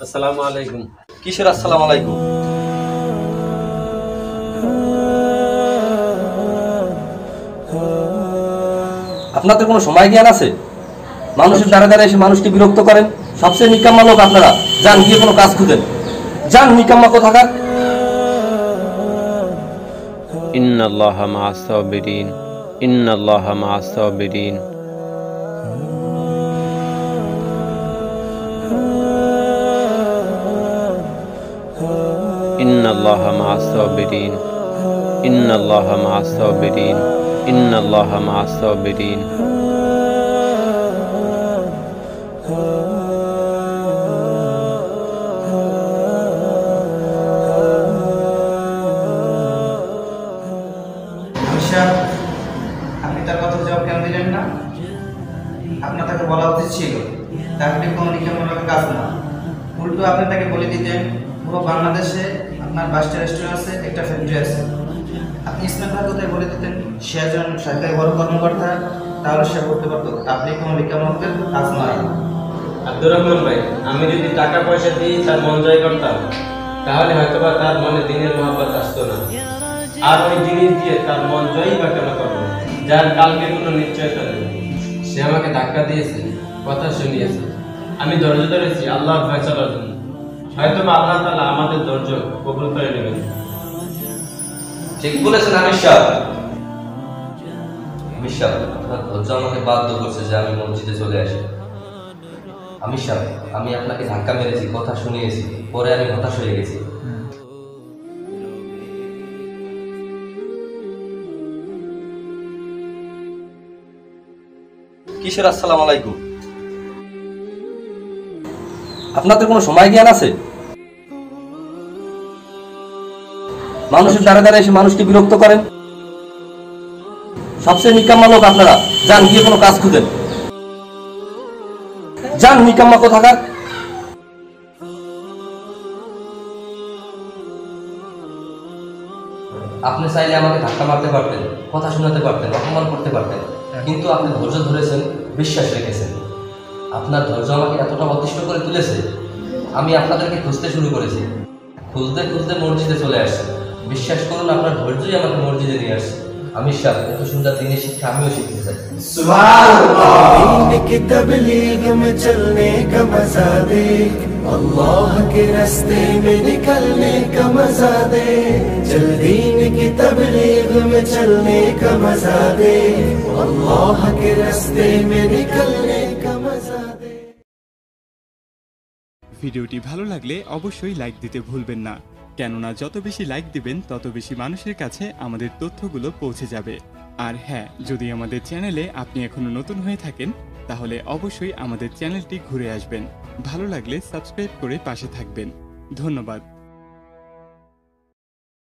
আসসালামু আলাইকুম। কিসের আসসালামু আলাইকুম? আপনাদের কোনো সময় জ্ঞান আছে? মানুষের দ্বারা দ্বারা এসে মানুষকে বিরক্ত করেন। সবচেয়ে নিকাম্মা লোক আপনারা। যান গিয়ে কোনো কাজ খুঁজেন। যান নিকাম্মা কোথাকার। ইন্নাল্লাহা মা'আস সাবিরিন, ইন্নাল্লাহা মা'আস সাবিরিন। ইন্নাল্লাহা মা'আস সাবিরিন, ইন্নাল্লাহা মা'আস সাবিরিন, ইন্নাল্লাহা মা'আস সাবিরিন। আপনি তার কথা জবাব কেন দিলেন না? আপনার তাকে বলা উচিত ছিল চাকরি কোনো নিকামূলক কাজ না। উল্টো আপনি তাকে বলে দিতেন পুরো বাংলাদেশে আপনার 5টা রেস্টুরেন্ট আছে, একটা ফ্যাক্টরি আছে। আপনি ইসলামের কোথায় বলে দিতেন সে একজন সরকারি বড় কর্মকর্তা, তাহলে সে করতে পারতো। আপনি কোনো নিকামূলকের কাজ নয়। আব্দুর রহমান ভাই, আমি যদি টাকা পয়সা দিয়ে তার মন জয় করতাম তাহলে হয়তোবা তার মনে দিনের মহব্বত আসতো না। আর ওই জিনিস দিয়ে তার মন জয়ই বা কেন করবো, যার কালকে কোনো নিশ্চয়তা নেই। সে আমাকে ধাক্কা দিয়েছে, কথা শুনিয়েছে, আমি ধৈর্য ধরেছি আল্লাহর ফয়সালার জন্য। হয়তোবা আল্লাহ তাআলা আমাদের ধৈর্য কবুল করে নেবেন। ঠিক বলেছেন আমির সাহেব। আমির সাহেব, আপনার ধৈর্য আমাকে বাধ্য করছে যে আমি মসজিদে চলে আসি। আমির সাহেব, আমি আপনাকে ধাক্কা মেরেছি, কথা শুনিয়েছি, পরে আমি হতাশ হয়ে গেছি। কিসের আসসালামু আলাইকুম? আপনাদের কোনো সময় জ্ঞান আছে? মানুষের দ্বারা দ্বারা এসে মানুষকে বিরক্ত করেন। সবচেয়ে নিকাম্মা লোক আপনারা। যান গিয়ে কোনো কাজ খুঁজেন। যান নিকাম্মা কোথাকার। আপনি চাইলে আমাকে ধাক্কা মারতে পারতেন, কথা শোনাতে পারতেন, অপমান করতে পারতেন, কিন্তু আপনি ধৈর্য ধরেছেন, বিশ্বাস রেখেছেন। আপনার ধৈর্য আমাকে এতটা অতিষ্ঠ করে তুলেছে, আমি আপনাদেরকে খুঁজতে শুরু করেছি। খুঁজতে খুঁজতে মসজিদে চলে আসছি। বিশ্বাস করুন, আপনার ধৈর্যই আমাকে মসজিদে নিয়ে আসছে। আমির সাহেব, এত সুন্দর দিনের শিক্ষা আমিও শিখতে চাই। दीन की तबलीग में चलने का मजा दे, अल्लाह के रास्ते में निकलने का मजा दे। चल दीन की तबलीग में चलने का मजा दे, अल्लाह के रास्ते में निकलने का मजा दे। ভিডিওটি ভালো লাগলে অবশ্যই লাইক দিতে ভুলবেন না, কেননা যত বেশি লাইক দিবেন তত বেশি মানুষের কাছে আমাদের তথ্যগুলো পৌঁছে যাবে। আর হ্যাঁ, যদি আমাদের চ্যানেলে আপনি এখনো নতুন হয়ে থাকেন তাহলে অবশ্যই আমাদের চ্যানেলটি ঘুরে আসবেন। ভালো লাগলে সাবস্ক্রাইব করে পাশে থাকবেন। ধন্যবাদ।